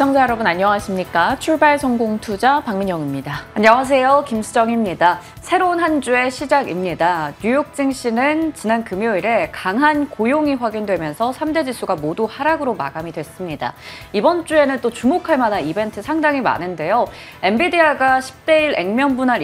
시청자 여러분 안녕하십니까? 출발 성공 투자 박민영입니다. 안녕하세요. 김수정입니다. 새로운 한 주의 시작입니다. 뉴욕 증시는 지난 금요일에 강한 고용이 확인되면서 3대 지수가 모두 하락으로 마감이 됐습니다. 이번 주에는 또 주목할 만한 이벤트 상당히 많은데요. 엔비디아가 10대1 액면 분할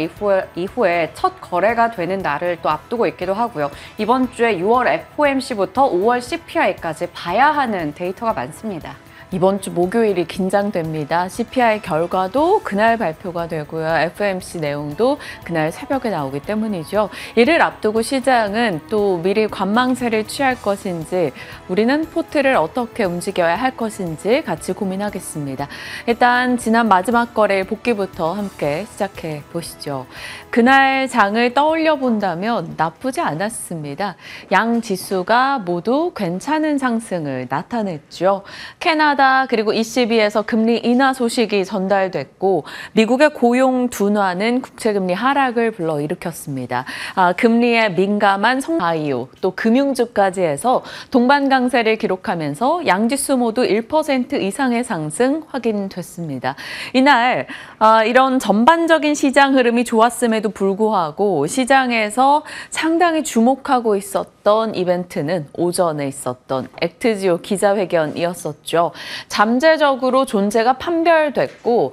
이후에 첫 거래가 되는 날을 또 앞두고 있기도 하고요. 이번 주에 6월 FOMC부터 5월 CPI까지 봐야 하는 데이터가 많습니다. 이번 주 목요일이 긴장됩니다. CPI 결과도 그날 발표가 되고요. FOMC 내용도 그날 새벽에 나오기 때문이죠. 이를 앞두고 시장은 또 미리 관망세를 취할 것인지 우리는 포트를 어떻게 움직여야 할 것인지 같이 고민하겠습니다. 일단 지난 마지막 거래일 복귀부터 함께 시작해 보시죠. 그날 장을 떠올려 본다면 나쁘지 않았습니다. 양 지수가 모두 괜찮은 상승을 나타냈죠. 캐나다 그리고 ECB에서 금리 인하 소식이 전달됐고 미국의 고용 둔화는 국채금리 하락을 불러일으켰습니다. 금리에 민감한 성바이오 또 금융주까지 해서 동반 강세를 기록하면서 양지수 모두 1% 이상의 상승 확인됐습니다. 이날 이런 전반적인 시장 흐름이 좋았음에도 불구하고 시장에서 상당히 주목하고 있었던 이벤트는 오전에 있었던 액트지오 기자회견이었었죠. 잠재적으로 존재가 판별됐고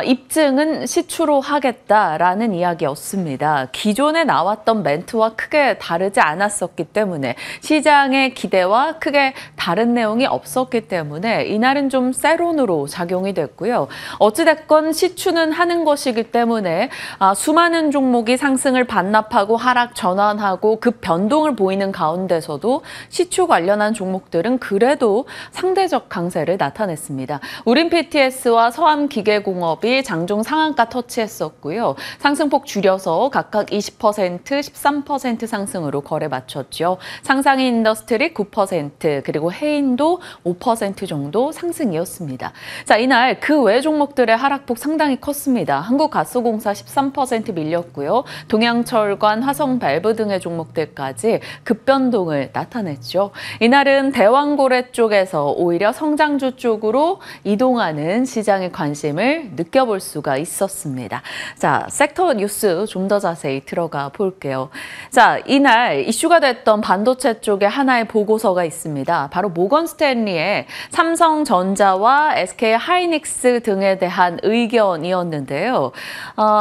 입증은 시추로 하겠다라는 이야기였습니다. 기존에 나왔던 멘트와 크게 다르지 않았었기 때문에 시장의 기대와 크게 다른 내용이 없었기 때문에 이날은 좀 세론으로 작용이 됐고요. 어찌됐건 시추는 하는 것이기 때문에 수많은 종목이 상승을 반납하고 하락 전환하고 급 변동을 보이는 가운데서도 시추 관련한 종목들은 그래도 상대적 강세를 나타냈습니다. 우린 PTS와 서암기계공업이 장중 상한가 터치했었고요. 상승폭 줄여서 각각 20%, 13% 상승으로 거래 마쳤죠. 상상인 인더스트리 9%, 그리고 해인도 5% 정도 상승이었습니다. 자, 이날 그 외 종목들의 하락폭 상당히 컸습니다. 한국가스공사 13% 밀렸고요. 동양철관, 화성밸브 등의 종목들까지 급변동을 나타냈죠. 이날은 대왕고래 쪽에서 오히려 성장주 쪽으로 이동하는 시장의 관심을 느껴볼 수가 있었습니다. 자, 섹터 뉴스 좀 더 자세히 들어가 볼게요. 자, 이날 이슈가 됐던 반도체 쪽에 하나의 보고서가 있습니다. 바로 모건 스탠리의 삼성전자와 SK 하이닉스 등에 대한 의견이었는데요.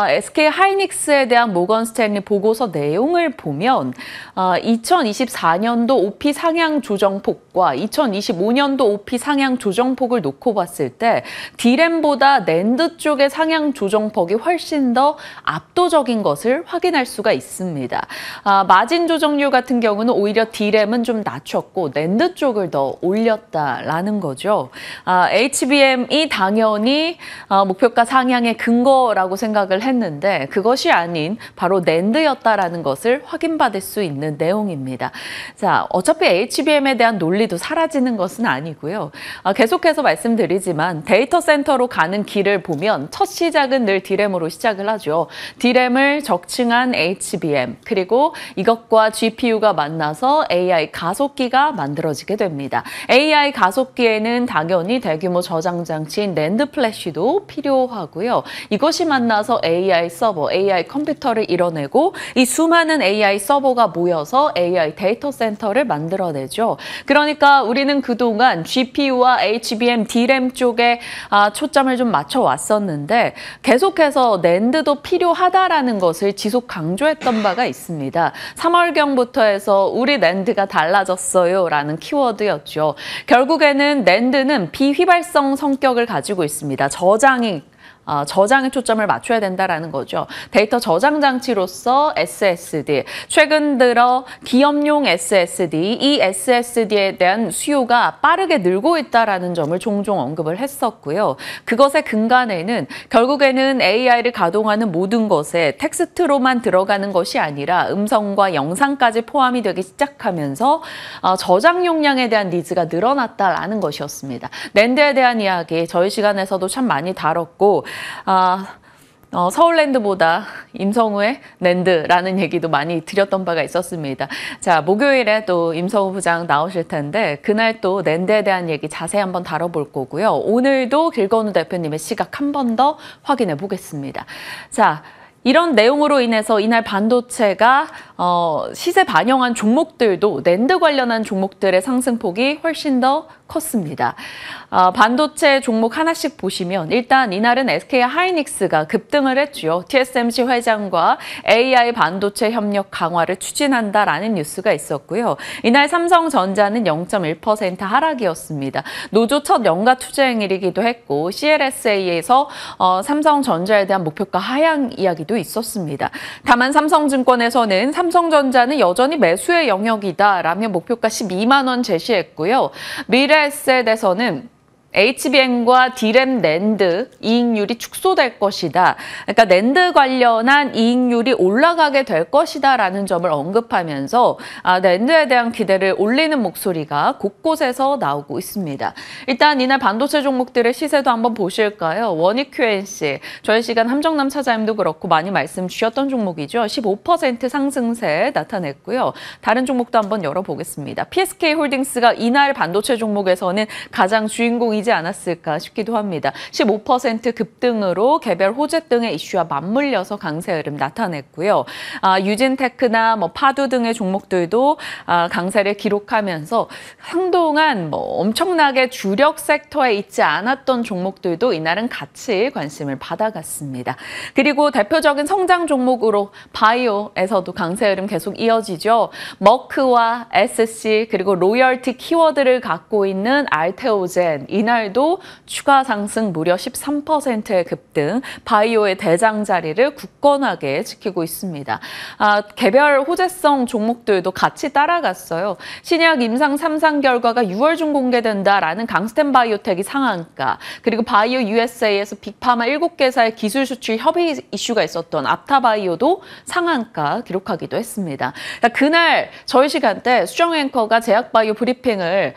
SK 하이닉스에 대한 모건 스탠리 보고서 내용을 보면 2024년도 OP 상향 조정폭과 2025년도 OP 상향 조정폭을 놓고 봤을 때 D램보다 낸드 쪽의 상향 조정폭이 훨씬 더 압도적인 것을 확인할 수가 있습니다. 마진 조정률 같은 경우는 오히려 D램은 좀 낮췄고 낸드 쪽을 더 올렸다라는 거죠. HBM이 당연히 목표가 상향의 근거라고 생각을 했는데 그것이 아닌 바로 낸드였다라는 것을 확인받을 수 있는 내용입니다. 자, 어차피 HBM에 대한 논리도 사라지는 것은 아니고요. 계속해서 말씀드리지만 데이터 센터로 가는 길을 보면 첫 시작은 늘 D램으로 시작을 하죠. D램을 적층한 HBM 그리고 이것과 GPU가 만나서 AI 가속기가 만들어지게 됩니다. AI 가속기에는 당연히 대규모 저장 장치인 낸드 플래시도 필요하고요. 이것이 만나서 AI 서버, AI 컴퓨터를 이뤄내고 이 수많은 AI 서버가 모여서 AI 데이터 센터를 만들어내죠. 그러니까 우리는 그동안 GPU와 HBM, D램 쪽에 초점을 좀 맞춰왔었는데 계속해서 낸드도 필요하다라는 것을 지속 강조했던 바가 있습니다. 3월경부터 해서 우리 낸드가 달라졌어요 라는 키워드였죠. 결국에는 낸드는 비휘발성 성격을 가지고 있습니다. 저장에 초점을 맞춰야 된다라는 거죠. 데이터 저장 장치로서 SSD, 최근 들어 기업용 SSD, 이 SSD에 대한 수요가 빠르게 늘고 있다라는 점을 종종 언급을 했었고요. 그것의 근간에는 결국에는 AI를 가동하는 모든 것에 텍스트로만 들어가는 것이 아니라 음성과 영상까지 포함이 되기 시작하면서 저장 용량에 대한 니즈가 늘어났다라는 것이었습니다. 낸드에 대한 이야기 저희 시간에서도 참 많이 다뤘고 서울랜드보다 임성우의 랜드라는 얘기도 많이 드렸던 바가 있었습니다. 자, 목요일에 또 임성우 부장 나오실 텐데 그날 또 랜드에 대한 얘기 자세히 한번 다뤄볼 거고요. 오늘도 길건우 대표님의 시각 한 번 더 확인해 보겠습니다. 자, 이런 내용으로 인해서 이날 반도체가 시세 반영한 종목들도 낸드 관련한 종목들의 상승폭이 훨씬 더 컸습니다. 반도체 종목 하나씩 보시면 일단 이날은 SK 하이닉스가 급등을 했죠. TSMC 회장과 AI 반도체 협력 강화를 추진한다라는 뉴스가 있었고요. 이날 삼성전자는 0.1% 하락이었습니다. 노조 첫 연가 투자행일이기도 했고 CLSA에서 삼성전자에 대한 목표가 하향 이야기도 있었습니다. 다만 삼성증권에서는 삼성전자는 여전히 매수의 영역이다라며 목표가 12만 원 제시했고요. 미래에셋에서는 HBM과 D램 낸드 이익률이 축소될 것이다. 그러니까 낸드 관련한 이익률이 올라가게 될 것이다라는 점을 언급하면서 낸드에 대한 기대를 올리는 목소리가 곳곳에서 나오고 있습니다. 일단 이날 반도체 종목들의 시세도 한번 보실까요? 원익 QNC, 저희 시간 함정남 차장님도 그렇고 많이 말씀 주셨던 종목이죠. 15% 상승세 나타냈고요. 다른 종목도 한번 열어보겠습니다. PSK홀딩스가 이날 반도체 종목에서는 가장 주인공이 이지 않았을까 싶기도 합니다. 15% 급등으로 개별 호재 등의 이슈와 맞물려서 강세 흐름 나타냈고요. 유진테크나 파두 등의 종목들도 강세를 기록하면서 한동안 엄청나게 주력 섹터에 있지 않았던 종목들도 이날은 같이 관심을 받아갔습니다. 그리고 대표적인 성장 종목으로 바이오에서도 강세 흐름 계속 이어지죠. 머크와 SC 그리고 로열티 키워드를 갖고 있는 알테오젠 이날도 추가 상승 무려 13%의 급등, 바이오의 대장 자리를 굳건하게 지키고 있습니다. 개별 호재성 종목들도 같이 따라갔어요. 신약 임상 3상 결과가 6월 중 공개된다라는 강스텐 바이오텍이 상한가, 그리고 바이오 USA에서 빅파마 7개사의 기술 수출 협의 이슈가 있었던 앞타바이오도 상한가 기록하기도 했습니다. 그날 저희 시간대 수정 앵커가 제약바이오 브리핑을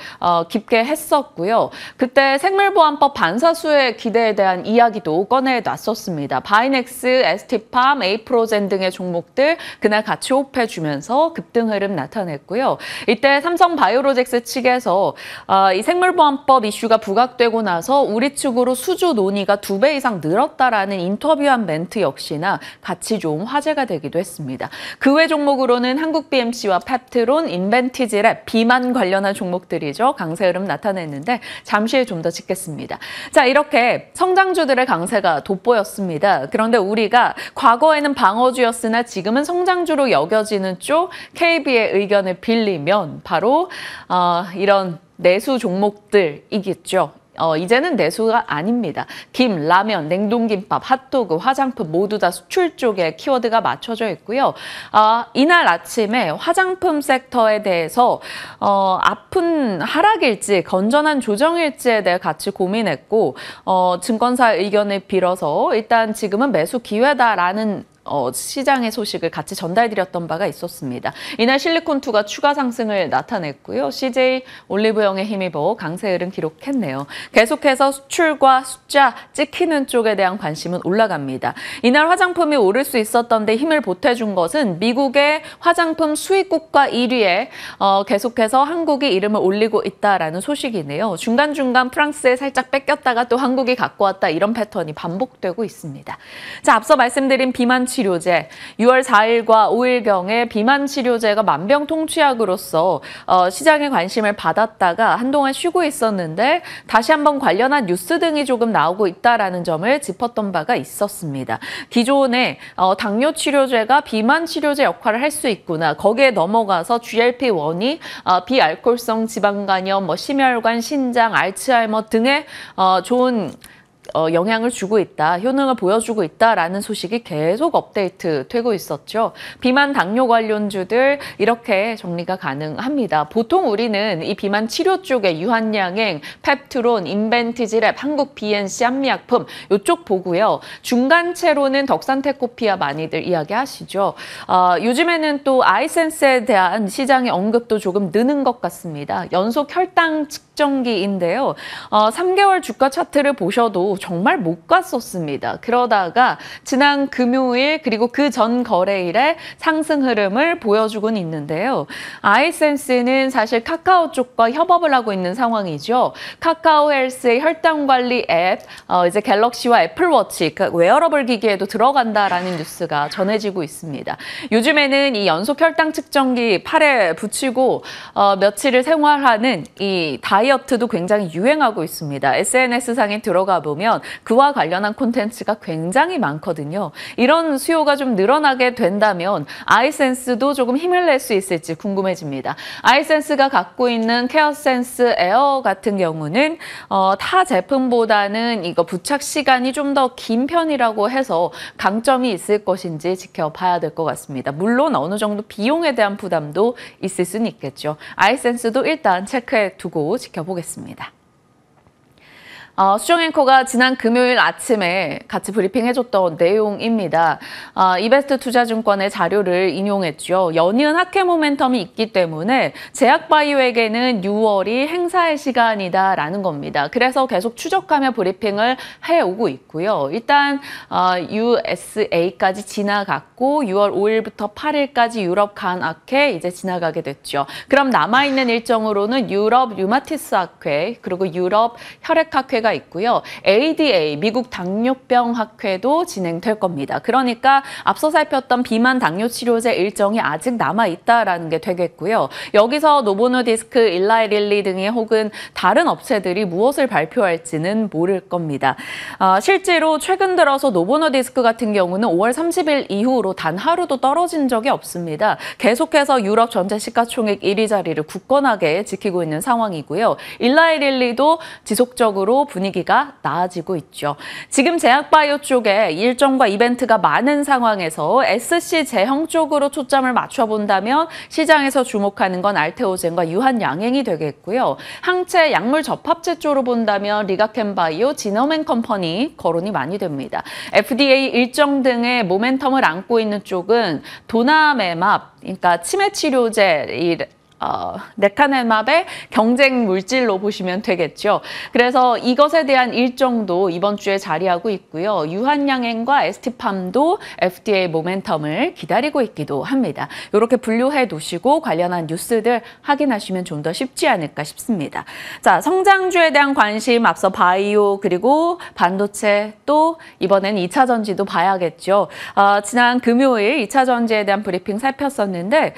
깊게 했었고요. 그때 생물보안법 반사수의 기대에 대한 이야기도 꺼내놨었습니다. 바이넥스, ST팜, 에이프로젠 등의 종목들 그날 같이 호패주면서 급등 흐름 나타냈고요. 이때 삼성바이오로직스 측에서 이 생물보안법 이슈가 부각되고 나서 우리 측으로 수주 논의가 2배 이상 늘었다라는 인터뷰한 멘트 역시나 같이 좀 화제가 되기도 했습니다. 그 외 종목으로는 한국 BMC와 펩트론, 인벤티지랩, 비만 관련한 종목들이죠. 강세 흐름 나타냈는데 잠시 후에 좀 더 짚겠습니다. 자, 이렇게 성장주들의 강세가 돋보였습니다. 그런데 우리가 과거에는 방어주였으나 지금은 성장주로 여겨지는 쪽 KB의 의견을 빌리면 바로 이런 내수 종목들이겠죠. 이제는 내수가 아닙니다. 김, 라면, 냉동김밥, 핫도그, 화장품 모두 다 수출 쪽에 키워드가 맞춰져 있고요. 이날 아침에 화장품 섹터에 대해서 아픈 하락일지 건전한 조정일지에 대해 같이 고민했고 증권사 의견을 빌어서 일단 지금은 매수 기회다라는 시장의 소식을 같이 전달드렸던 바가 있었습니다. 이날 실리콘2가 추가 상승을 나타냈고요. CJ 올리브영에 힘입어 강세 흐름 기록했네요. 계속해서 수출과 숫자 찍히는 쪽에 대한 관심은 올라갑니다. 이날 화장품이 오를 수 있었던데 힘을 보태준 것은 미국의 화장품 수입국가 1위에 계속해서 한국이 이름을 올리고 있다라는 소식이네요. 중간중간 프랑스에 살짝 뺏겼다가 또 한국이 갖고 왔다 이런 패턴이 반복되고 있습니다. 자, 앞서 말씀드린 비만 치료제, 6월 4일과 5일경에 비만 치료제가 만병통치약으로서 시장의 관심을 받았다가 한동안 쉬고 있었는데 다시 한번 관련한 뉴스 등이 조금 나오고 있다라는 점을 짚었던 바가 있었습니다. 기존에 당뇨 치료제가 비만 치료제 역할을 할 수 있구나. 거기에 넘어가서 GLP-1이 비알코올성 지방간염, 심혈관, 신장, 알츠하이머 등의 좋은 영향을 주고 있다, 효능을 보여주고 있다라는 소식이 계속 업데이트 되고 있었죠. 비만 당뇨 관련주들 이렇게 정리가 가능합니다. 보통 우리는 이 비만 치료 쪽에 유한양행, 펩트론, 인벤티지랩, 한국 BNC 한미약품 이쪽 보고요. 중간체로는 덕산테코피아 많이들 이야기하시죠. 요즘에는 또 아이센스에 대한 시장의 언급도 조금 느는 것 같습니다. 연속 혈당 측정기인데요. 3개월 주가 차트를 보셔도 결과도 정말 못 갔었습니다. 그러다가 지난 금요일 그리고 그 전 거래일에 상승 흐름을 보여주곤 있는데요. 아이센스는 사실 카카오 쪽과 협업을 하고 있는 상황이죠. 카카오 헬스의 혈당 관리 앱, 이제 갤럭시와 애플워치, 그러니까 웨어러블 기기에도 들어간다라는 뉴스가 전해지고 있습니다. 요즘에는 이 연속 혈당 측정기 팔에 붙이고 며칠을 생활하는 이 다이어트도 굉장히 유행하고 있습니다. SNS상에 들어가 보면 그와 관련한 콘텐츠가 굉장히 많거든요. 이런 수요가 좀 늘어나게 된다면 아이센스도 조금 힘을 낼 수 있을지 궁금해집니다. 아이센스가 갖고 있는 케어센스 에어 같은 경우는 타 제품보다는 이거 부착 시간이 좀 더 긴 편이라고 해서 강점이 있을 것인지 지켜봐야 될 것 같습니다. 물론 어느 정도 비용에 대한 부담도 있을 수는 있겠죠. 아이센스도 일단 체크해 두고 지켜보겠습니다. 수정 앵커가 지난 금요일 아침에 같이 브리핑해줬던 내용입니다. 이베스트 투자증권의 자료를 인용했죠. 연이은 하회 모멘텀이 있기 때문에 제약바이오에게는 6월이 행사의 시간이다라는 겁니다. 그래서 계속 추적하며 브리핑을 해오고 있고요. 일단 USA까지 지나갔고 6월 5일부터 8일까지 유럽 간학회 이제 지나가게 됐죠. 그럼 남아있는 일정으로는 유럽 류마티스 학회 그리고 유럽 혈액학회가 있고요. ADA, 미국 당뇨병 학회도 진행될 겁니다. 그러니까 앞서 살폈던 비만 당뇨 치료제 일정이 아직 남아있다라는 게 되겠고요. 여기서 노보노디스크, 일라이릴리 등의 혹은 다른 업체들이 무엇을 발표할지는 모를 겁니다. 실제로 최근 들어서 노보노디스크 같은 경우는 5월 30일 이후로 단 하루도 떨어진 적이 없습니다. 계속해서 유럽 전체 시가총액 1위 자리를 굳건하게 지키고 있는 상황이고요. 일라이릴리도 지속적으로 분위기가 나아지고 있죠. 지금 제약바이오 쪽에 일정과 이벤트가 많은 상황에서 SC 제형 쪽으로 초점을 맞춰본다면 시장에서 주목하는 건 알테오젠과 유한양행이 되겠고요. 항체 약물 접합제 쪽으로 본다면 리가켄바이오, 지노맨컴퍼니 거론이 많이 됩니다. FDA 일정 등의 모멘텀을 안고 있는 쪽은 도나메맙, 그러니까 치매 치료제, 레카네맙의 경쟁 물질로 보시면 되겠죠. 그래서 이것에 대한 일정도 이번 주에 자리하고 있고요. 유한양행과 에스티팜도 FDA 모멘텀을 기다리고 있기도 합니다. 이렇게 분류해 두시고 관련한 뉴스들 확인하시면 좀 더 쉽지 않을까 싶습니다. 자, 성장주에 대한 관심 앞서 바이오 그리고 반도체 또 이번엔 2차 전지도 봐야겠죠. 지난 금요일 2차 전지에 대한 브리핑 살폈었는데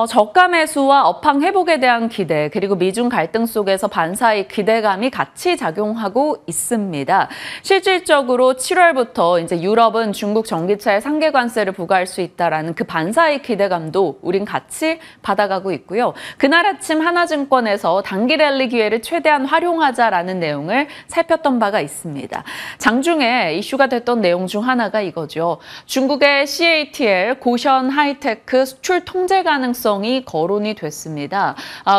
저가 매수와 업황 회복에 대한 기대 그리고 미중 갈등 속에서 반사의 기대감이 같이 작용하고 있습니다. 실질적으로 7월부터 이제 유럽은 중국 전기차에 상계 관세를 부과할 수 있다라는 그 반사의 기대감도 우린 같이 받아가고 있고요. 그날 아침 하나증권에서 단기 랠리 기회를 최대한 활용하자라는 내용을 살폈던 바가 있습니다. 장중에 이슈가 됐던 내용 중 하나가 이거죠. 중국의 CATL 고션 하이테크 수출 통제 가능성이 거론이 됐습니다.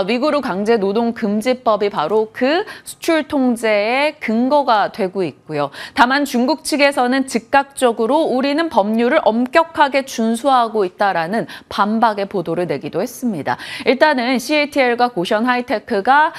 위구르 강제 노동 금지법이 바로 그 수출 통제의 근거가 되고 있고요. 다만 중국 측에서는 즉각적으로 우리는 법률을 엄격하게 준수하고 있다라는 반박의 보도를 내기도 했습니다. 일단은 CATL과 고션 하이테크가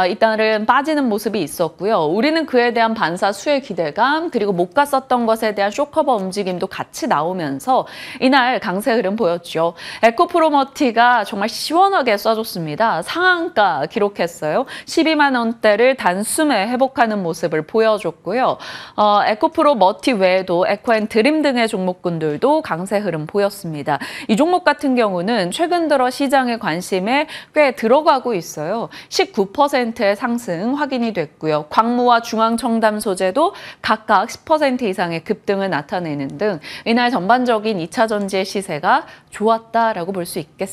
일단은 빠지는 모습이 있었고요. 우리는 그에 대한 반사 수혜 기대감 그리고 못 갔었던 것에 대한 쇼커버 움직임도 같이 나오면서 이날 강세 흐름 보였죠. 에코프로머티 가 정말 시원하게 쏴줬습니다. 상한가 기록했어요. 12만 원대를 단숨에 회복하는 모습을 보여줬고요. 에코프로 머티 외에도 에코앤드림 등의 종목군들도 강세 흐름 보였습니다. 이 종목 같은 경우는 최근 들어 시장의 관심에 꽤 들어가고 있어요. 19%의 상승 확인이 됐고요. 광무와 중앙청담 소재도 각각 10% 이상의 급등을 나타내는 등 이날 전반적인 2차 전지의 시세가 좋았다라고 볼 수 있겠습니다.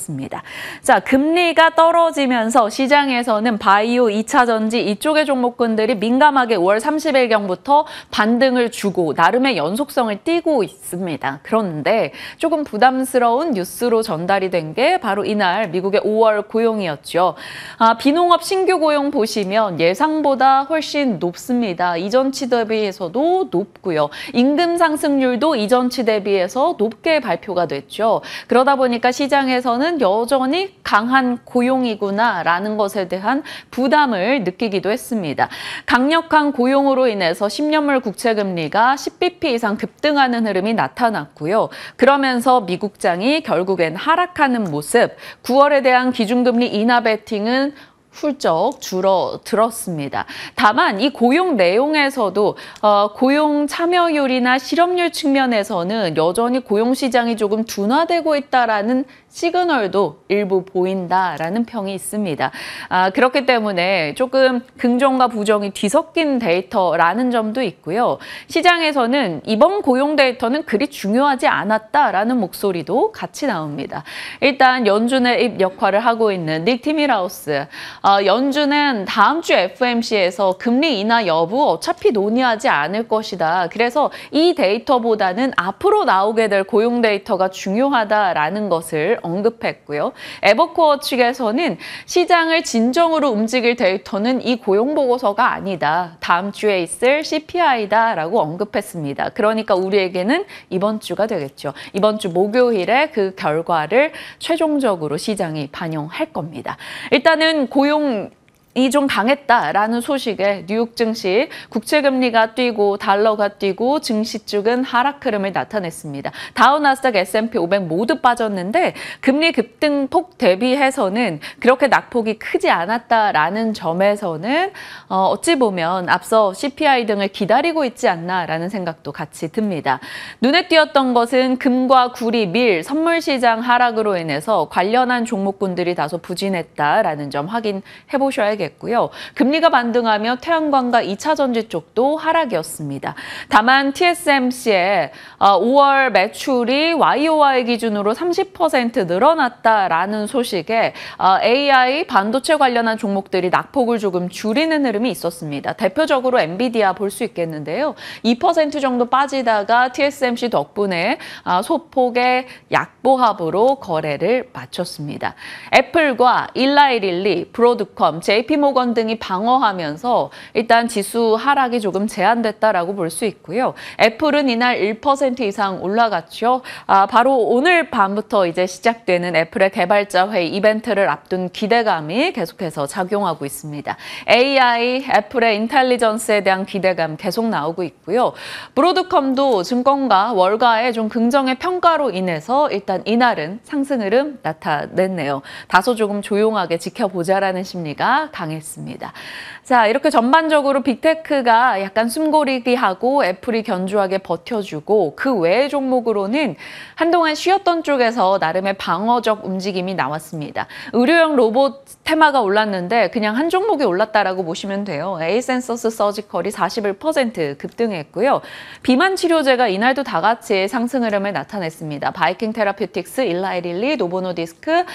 자, 금리가 떨어지면서 시장에서는 바이오 2차 전지 이쪽의 종목군들이 민감하게 5월 30일경부터 반등을 주고 나름의 연속성을 띠고 있습니다. 그런데 조금 부담스러운 뉴스로 전달이 된 게 바로 이날 미국의 5월 고용이었죠. 비농업 신규 고용 보시면 예상보다 훨씬 높습니다. 이전치 대비해서도 높고요. 임금 상승률도 이전치 대비해서 높게 발표가 됐죠. 그러다 보니까 시장에서는 시장은 여전히 강한 고용이구나라는 것에 대한 부담을 느끼기도 했습니다. 강력한 고용으로 인해서 10년물 국채금리가 10bp 이상 급등하는 흐름이 나타났고요. 그러면서 미국장이 결국엔 하락하는 모습, 9월에 대한 기준금리 인하 베팅은 훌쩍 줄어들었습니다. 다만 이 고용 내용에서도 고용 참여율이나 실업률 측면에서는 여전히 고용 시장이 조금 둔화되고 있다라는 시그널도 일부 보인다라는 평이 있습니다. 그렇기 때문에 조금 긍정과 부정이 뒤섞인 데이터라는 점도 있고요. 시장에서는 이번 고용 데이터는 그리 중요하지 않았다라는 목소리도 같이 나옵니다. 일단 연준의 입 역할을 하고 있는 닉 티밀하우스, 연준은 다음 주 FOMC에서 금리 인하 여부 어차피 논의하지 않을 것이다. 그래서 이 데이터보다는 앞으로 나오게 될 고용 데이터가 중요하다라는 것을 언급했고요. 에버코어 측에서는 시장을 진정으로 움직일 데이터는 이 고용 보고서가 아니다. 다음 주에 있을 CPI다라고 언급했습니다. 그러니까 우리에게는 이번 주가 되겠죠. 이번 주 목요일에 그 결과를 최종적으로 시장이 반영할 겁니다. 일단은 고용이 좀 강했다라는 소식에 뉴욕 증시 국채금리가 뛰고 달러가 뛰고 증시 쪽은 하락 흐름을 나타냈습니다. 다우, 나스닥, S&P 500 모두 빠졌는데 금리 급등폭 대비해서는 그렇게 낙폭이 크지 않았다라는 점에서는 어찌 보면 앞서 CPI 등을 기다리고 있지 않나라는 생각도 같이 듭니다. 눈에 띄었던 것은 금과 구리, 밀, 선물 시장 하락으로 인해서 관련한 종목군들이 다소 부진했다라는 점 확인해 보셔야겠습니다. 고요. 금리가 반등하며 태양광과 2차 전지 쪽도 하락이었습니다. 다만 TSMC의 5월 매출이 YOY 기준으로 30% 늘어났다라는 소식에 AI 반도체 관련한 종목들이 낙폭을 조금 줄이는 흐름이 있었습니다. 대표적으로 엔비디아 볼 수 있겠는데요. 2% 정도 빠지다가 TSMC 덕분에 소폭의 약보합으로 거래를 마쳤습니다. 애플과 일라이릴리, 브로드컴, JP모건 등이 방어하면서 일단 지수 하락이 조금 제한됐다라고 볼 수 있고요. 애플은 이날 1% 이상 올라갔죠. 바로 오늘 밤부터 이제 시작되는 애플의 개발자 회의 이벤트를 앞둔 기대감이 계속해서 작용하고 있습니다. AI, 애플의 인텔리전스에 대한 기대감 계속 나오고 있고요. 브로드컴도 증권가 월가의 좀 긍정의 평가로 인해서 일단 이날은 상승 흐름 나타냈네요. 다소 조금 조용하게 지켜보자라는 심리가 강했습니다. 자, 이렇게 전반적으로 빅테크가 약간 숨고르기 하고 애플이 견주하게 버텨주고 그 외의 종목으로는 한동안 쉬었던 쪽에서 나름의 방어적 움직임이 나왔습니다. 의료용 로봇 테마가 올랐는데 그냥 한 종목이 올랐다라고 보시면 돼요. 에이센서스 서지컬이 41% 급등했고요. 비만 치료제가 이날도 다 같이 상승 흐름을 나타냈습니다. 바이킹 테라퓨틱스, 일라이릴리, 노보노디스크,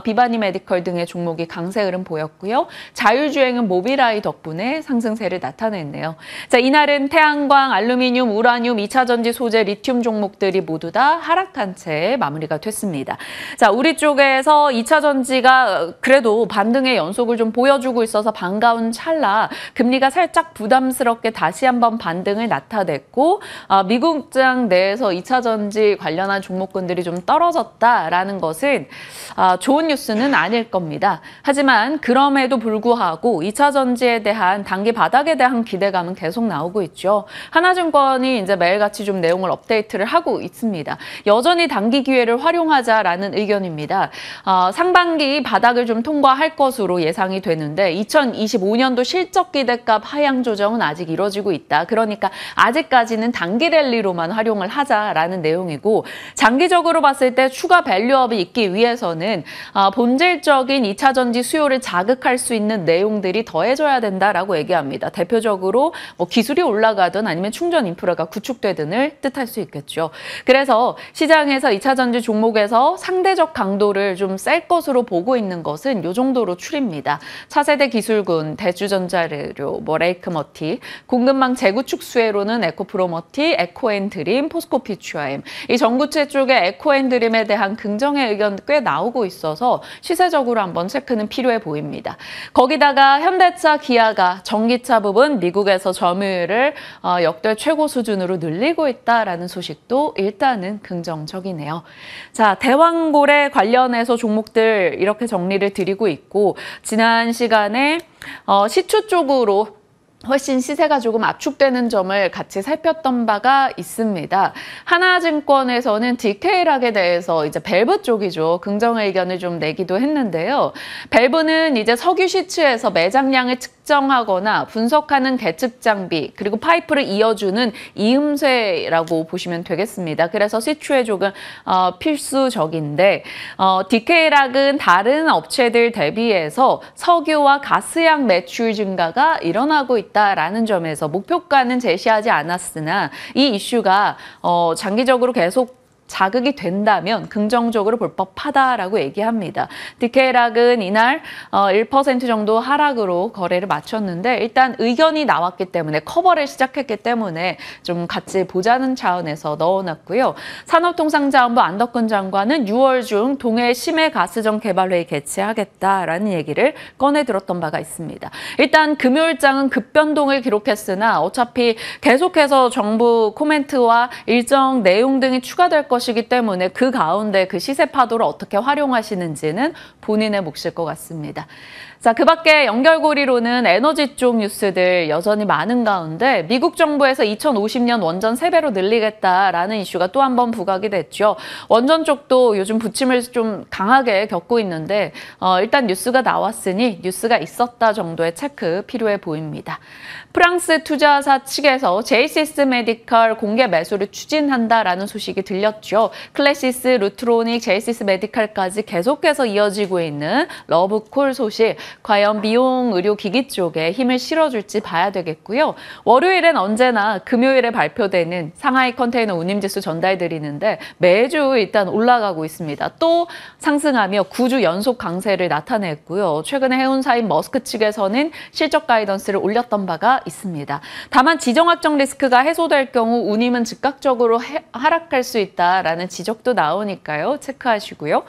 비바니 메디컬 등의 종목이 강세 흐름 보였고요. 자율주행은 모빌아이 덕분에 상승세를 나타냈네요. 자, 이날은 태양광, 알루미늄, 우라늄, 2차 전지 소재, 리튬 종목들이 모두 다 하락한 채 마무리가 됐습니다. 자, 우리 쪽에서 2차 전지가 그래도 반등의 연속을 좀 보여주고 있어서 반가운 찰나 금리가 살짝 부담스럽게 다시 한번 반등을 나타냈고 미국장 내에서 2차 전지 관련한 종목군들이 좀 떨어졌다라는 것은 좋은 뉴스는 아닐 겁니다. 하지만 그럼에도 불구하고 2차 전지에 대한 단기 바닥에 대한 기대감은 계속 나오고 있죠. 하나증권이 이제 매일같이 좀 내용을 업데이트를 하고 있습니다. 여전히 단기 기회를 활용하자라는 의견입니다. 상반기 바닥을 좀 통과할 것으로 예상이 되는데 2025년도 실적 기대값 하향 조정은 아직 이뤄지고 있다. 그러니까 아직까지는 단기 랠리로만 활용을 하자라는 내용이고 장기적으로 봤을 때 추가 밸류업이 있기 위해서는 본질적인 2차 전지 수요를 자극할 수 있는 내용들이 더해져야 된다라고 얘기합니다. 대표적으로 기술이 올라가든 아니면 충전 인프라가 구축되든을 뜻할 수 있겠죠. 그래서 시장에서 2차 전지 종목에서 상대적 강도를 좀 셀 것으로 보고 있는 것은 이 정도로 추립니다. 차세대 기술군, 대주전자재료, 레이크머티, 공급망 재구축 수혜로는 에코프로머티, 에코앤드림, 포스코피추아엠. 이 전구체 쪽에 에코앤드림에 대한 긍정의 의견 꽤 나오고 있어서 시세적으로 한번 체크는 필요해 보입니다. 거기다가 현대차, 기아가 전기차 부분 미국에서 점유율을 역대 최고 수준으로 늘리고 있다라는 소식도 일단은 긍정적이네요. 자, 대왕고래 관련해서 종목들 이렇게 정리를 드리고 있고 지난 시간에 시초 쪽으로 훨씬 시세가 조금 압축되는 점을 같이 살폈던 바가 있습니다. 하나증권에서는 디케일학에 대해서 이제 밸브 쪽이죠. 긍정 의견을 좀 내기도 했는데요. 밸브는 이제 석유 시추에서 매장량을 측정하거나 분석하는 계측 장비 그리고 파이프를 이어주는 이음새라고 보시면 되겠습니다. 그래서 시추에 조금 필수적인데 디케일학은 다른 업체들 대비해서 석유와 가스양 매출 증가가 일어나고 있다라는 점에서 목표가는 제시하지 않았으나 이 이슈가 장기적으로 계속 자극이 된다면 긍정적으로 볼 법하다라고 얘기합니다. 디케일학은 이날 1% 정도 하락으로 거래를 마쳤는데 일단 의견이 나왔기 때문에 커버를 시작했기 때문에 좀 같이 보자는 차원에서 넣어놨고요. 산업통상자원부 안덕근 장관은 6월 중 동해 심해가스정 개발회의 개최하겠다라는 얘기를 꺼내 들었던 바가 있습니다. 일단 금요일장은 급변동을 기록했으나 어차피 계속해서 정부 코멘트와 일정 내용 등이 추가될 것이기 때문에 그 가운데 그 시세 파도를 어떻게 활용하시는지는 본인의 몫일 것 같습니다. 자, 그 밖에 연결고리로는 에너지 쪽 뉴스들 여전히 많은 가운데 미국 정부에서 2050년 원전 3배로 늘리겠다라는 이슈가 또 한 번 부각이 됐죠. 원전 쪽도 요즘 부침을 좀 강하게 겪고 있는데 일단 뉴스가 나왔으니 뉴스가 있었다 정도의 체크 필요해 보입니다. 프랑스 투자사 측에서 제이시스 메디컬 공개 매수를 추진한다라는 소식이 들렸죠. 클래시스, 루트로닉, 제이시스 메디컬까지 계속해서 이어지고 있는 러브콜 소식. 과연 미용 의료기기 쪽에 힘을 실어줄지 봐야 되겠고요. 월요일엔 언제나 금요일에 발표되는 상하이 컨테이너 운임지수 전달드리는데 매주 일단 올라가고 있습니다. 또 상승하며 9주 연속 강세를 나타냈고요. 최근에 해운사인 머스크 측에서는 실적 가이던스를 올렸던 바가 있습니다. 다만 지정학적 리스크가 해소될 경우 운임은 즉각적으로 하락할 수 있다라는 지적도 나오니까요. 체크하시고요.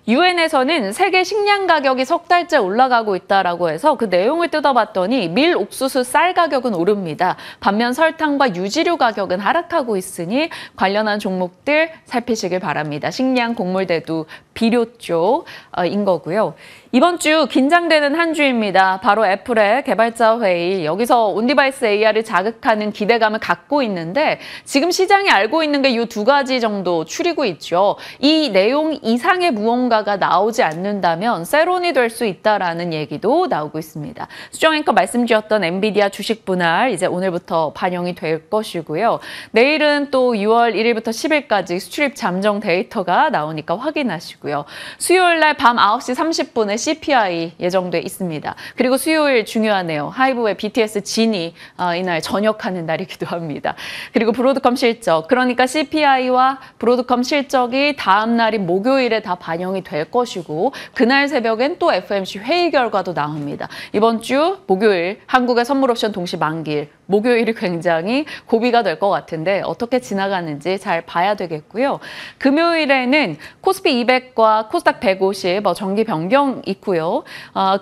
유엔에서는 세계 식량 가격이 석 달째 올라가고 있다라고 해서 그 내용을 뜯어봤더니 밀, 옥수수, 쌀 가격은 오릅니다. 반면 설탕과 유지류 가격은 하락하고 있으니 관련한 종목들 살피시길 바랍니다. 식량, 곡물 대두, 비료 쪽인 거고요. 이번 주 긴장되는 한 주입니다. 바로 애플의 개발자 회의. 여기서 온디바이스 AR을 자극하는 기대감을 갖고 있는데 지금 시장이 알고 있는 게 이 두 가지 정도 추리고 있죠. 이 내용 이상의 무언가가 나오지 않는다면 세론이 될 수 있다라는 얘기도 나오고 있습니다. 수정 앵커 말씀드렸던 엔비디아 주식 분할 이제 오늘부터 반영이 될 것이고요. 내일은 또 6월 1일부터 10일까지 수출입 잠정 데이터가 나오니까 확인하시고요. 수요일 날 밤 9시 30분에 CPI 예정돼 있습니다. 그리고 수요일 중요하네요. 하이브의 BTS 진이 이날 전역하는 날이기도 합니다. 그리고 브로드컴 실적, 그러니까 CPI와 브로드컴 실적이 다음 날인 목요일에 다 반영이 될 것이고 그날 새벽엔 또 FOMC 회의 결과도 나옵니다. 이번 주 목요일 한국의 선물옵션 동시 만기일, 목요일이 굉장히 고비가 될 것 같은데 어떻게 지나가는지 잘 봐야 되겠고요. 금요일에는 코스피 200과 코스닥 150 정기 변경 있고요.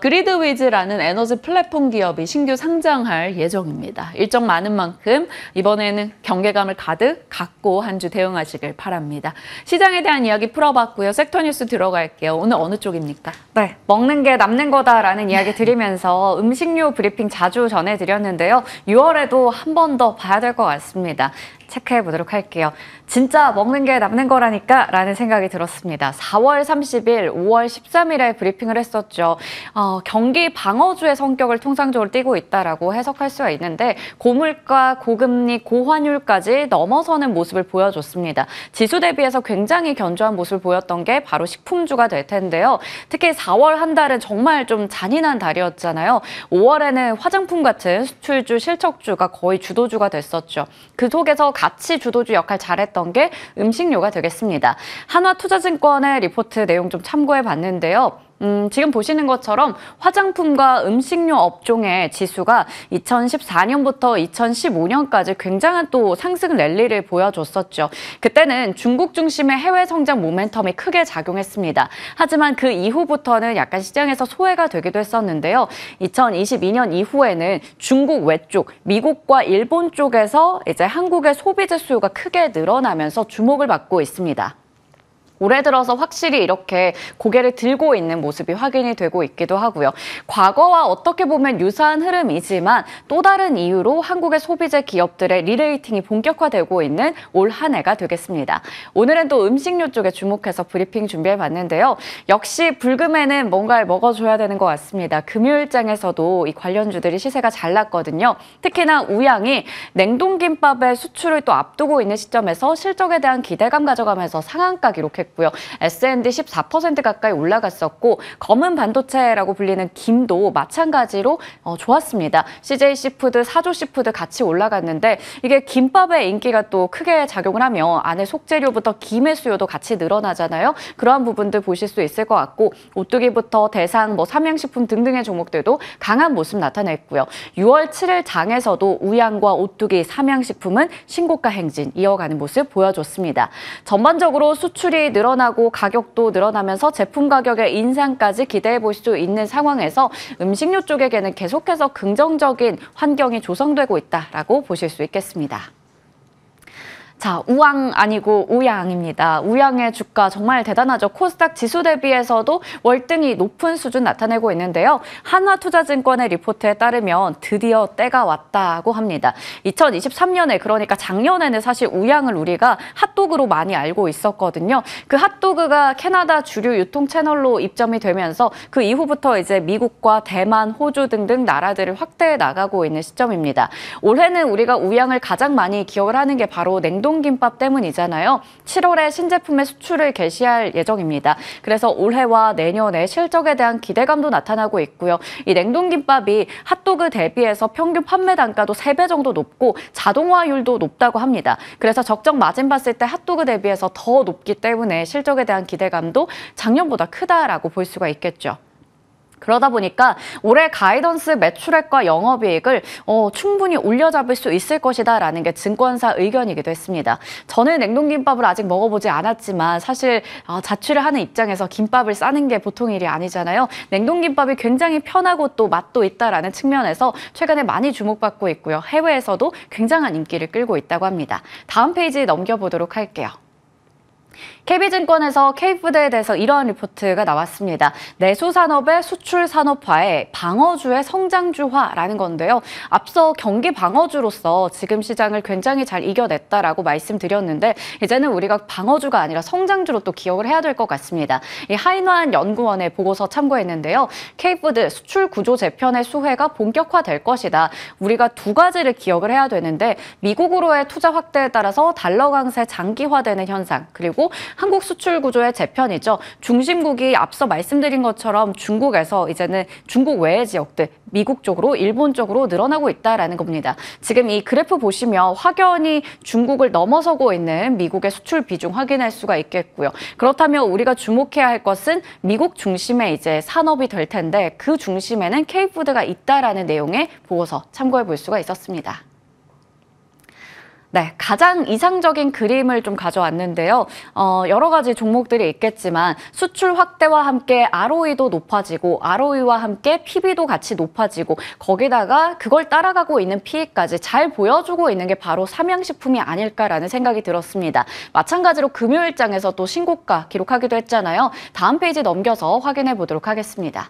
그리드위즈라는 에너지 플랫폼 기업이 신규 상장할 예정입니다. 일정 많은 만큼 이번에는 경계감을 가득 갖고 한 주 대응하시길 바랍니다. 시장에 대한 이야기 풀어봤고요. 섹터 뉴스 들어갈게요. 오늘 어느 쪽입니까? 네, 먹는 게 남는 거다라는 이야기 드리면서 음식료 브리핑 자주 전해드렸는데요. 6월에도 한 번 더 봐야 될 것 같습니다. 체크해 보도록 할게요. 진짜 먹는 게 남는 거라니까 라는 생각이 들었습니다. 4월 30일, 5월 13일에 브리핑을 했었죠. 경기 방어주의 성격을 통상적으로 띠고 있다라고 해석할 수가 있는데 고물가, 고금리, 고환율까지 넘어서는 모습을 보여줬습니다. 지수 대비해서 굉장히 견조한 모습을 보였던 게 바로 식품주가 될 텐데요. 특히 4월 한 달은 정말 좀 잔인한 달이었잖아요. 5월에는 화장품 같은 수출주, 실적주가 거의 주도주가 됐었죠. 그 속에서 같이 주도주 역할 잘했던 게 음식료가 되겠습니다. 한화투자증권의 리포트 내용 좀 참고해 봤는데요. 지금 보시는 것처럼 화장품과 음식료 업종의 지수가 2014년부터 2015년까지 굉장한 또 상승 랠리를 보여줬었죠. 그때는 중국 중심의 해외 성장 모멘텀이 크게 작용했습니다. 하지만 그 이후부터는 약간 시장에서 소외가 되기도 했었는데요. 2022년 이후에는 중국 외쪽, 미국과 일본 쪽에서 이제 한국의 소비재 수요가 크게 늘어나면서 주목을 받고 있습니다. 올해 들어서 확실히 이렇게 고개를 들고 있는 모습이 확인이 되고 있기도 하고요. 과거와 어떻게 보면 유사한 흐름이지만 또 다른 이유로 한국의 소비재 기업들의 리레이팅이 본격화되고 있는 올 한 해가 되겠습니다. 오늘은 또 음식료 쪽에 주목해서 브리핑 준비해봤는데요. 역시 불금에는 뭔가를 먹어줘야 되는 것 같습니다. 금요일장에서도 이 관련주들이 시세가 잘 났거든요. 특히나 우양이 냉동김밥의 수출을 또 앞두고 있는 시점에서 실적에 대한 기대감 가져가면서 상한가 기록했고 S&D 14% 가까이 올라갔었고 검은 반도체라고 불리는 김도 마찬가지로 좋았습니다. CJ시푸드, 사조시푸드 같이 올라갔는데 이게 김밥의 인기가 또 크게 작용을 하며 안에 속재료부터 김의 수요도 같이 늘어나잖아요. 그러한 부분들 보실 수 있을 것 같고 오뚜기부터 대상, 삼양식품 등등의 종목들도 강한 모습 나타냈고요. 6월 7일 장에서도 우양과 오뚜기, 삼양식품은 신고가 행진 이어가는 모습 보여줬습니다. 전반적으로 수출이 늘어나고 가격도 늘어나면서 제품 가격의 인상까지 기대해 볼 수 있는 상황에서 음식료 쪽에게는 계속해서 긍정적인 환경이 조성되고 있다라고 보실 수 있겠습니다. 자, 우왕 아니고 우양입니다. 우양의 주가 정말 대단하죠. 코스닥 지수 대비해서도 월등히 높은 수준 나타내고 있는데요. 한화투자증권의 리포트에 따르면 드디어 때가 왔다고 합니다. 2023년에 그러니까 작년에는 사실 우양을 우리가 핫도그로 많이 알고 있었거든요. 그 핫도그가 캐나다 주류 유통 채널로 입점이 되면서 그 이후부터 이제 미국과 대만, 호주 등등 나라들을 확대해 나가고 있는 시점입니다. 올해는 우리가 우양을 가장 많이 기억을 하는 게 바로 냉동김밥 때문이잖아요. 7월에 신제품의 수출을 개시할 예정입니다. 그래서 올해와 내년에 실적에 대한 기대감도 나타나고 있고요. 이 냉동김밥이 핫도그 대비해서 평균 판매 단가도 3배 정도 높고 자동화율도 높다고 합니다. 그래서 적정 마진 봤을 때 핫도그 대비해서 더 높기 때문에 실적에 대한 기대감도 작년보다 크다라고 볼 수가 있겠죠. 그러다 보니까 올해 가이던스 매출액과 영업이익을 충분히 올려잡을 수 있을 것이다라는 게 증권사 의견이기도 했습니다. 저는 냉동김밥을 아직 먹어보지 않았지만 사실 자취를 하는 입장에서 김밥을 싸는 게 보통 일이 아니잖아요. 냉동김밥이 굉장히 편하고 또 맛도 있다라는 측면에서 최근에 많이 주목받고 있고요. 해외에서도 굉장한 인기를 끌고 있다고 합니다. 다음 페이지 넘겨보도록 할게요. KB증권에서 K푸드에 대해서 이러한 리포트가 나왔습니다. 내수산업의 수출 산업화에 방어주의 성장주화라는 건데요. 앞서 경기 방어주로서 지금 시장을 굉장히 잘 이겨냈다라고 말씀드렸는데 이제는 우리가 방어주가 아니라 성장주로 또 기억을 해야 될 것 같습니다. 이 하인환 연구원의 보고서 참고했는데요. K푸드 수출 구조 재편의 수혜가 본격화될 것이다. 우리가 두 가지를 기억을 해야 되는데 미국으로의 투자 확대에 따라서 달러 강세 장기화되는 현상 그리고 한국 수출 구조의 재편이죠. 중심국이 앞서 말씀드린 것처럼 중국에서 이제는 중국 외의 지역들, 미국 쪽으로, 일본 쪽으로 늘어나고 있다라는 겁니다. 지금 이 그래프 보시면 확연히 중국을 넘어서고 있는 미국의 수출 비중 확인할 수가 있겠고요. 그렇다면 우리가 주목해야 할 것은 미국 중심의 이제 산업이 될 텐데 그 중심에는 K푸드가 있다라는 내용의 보고서 참고해 볼 수가 있었습니다. 네, 가장 이상적인 그림을 좀 가져왔는데요. 여러 가지 종목들이 있겠지만 수출 확대와 함께 ROE도 높아지고 ROE와 함께 PB도 같이 높아지고 거기다가 그걸 따라가고 있는 PE까지 잘 보여주고 있는 게 바로 삼양식품이 아닐까라는 생각이 들었습니다. 마찬가지로 금요일장에서 또 신고가 기록하기도 했잖아요. 다음 페이지 넘겨서 확인해 보도록 하겠습니다.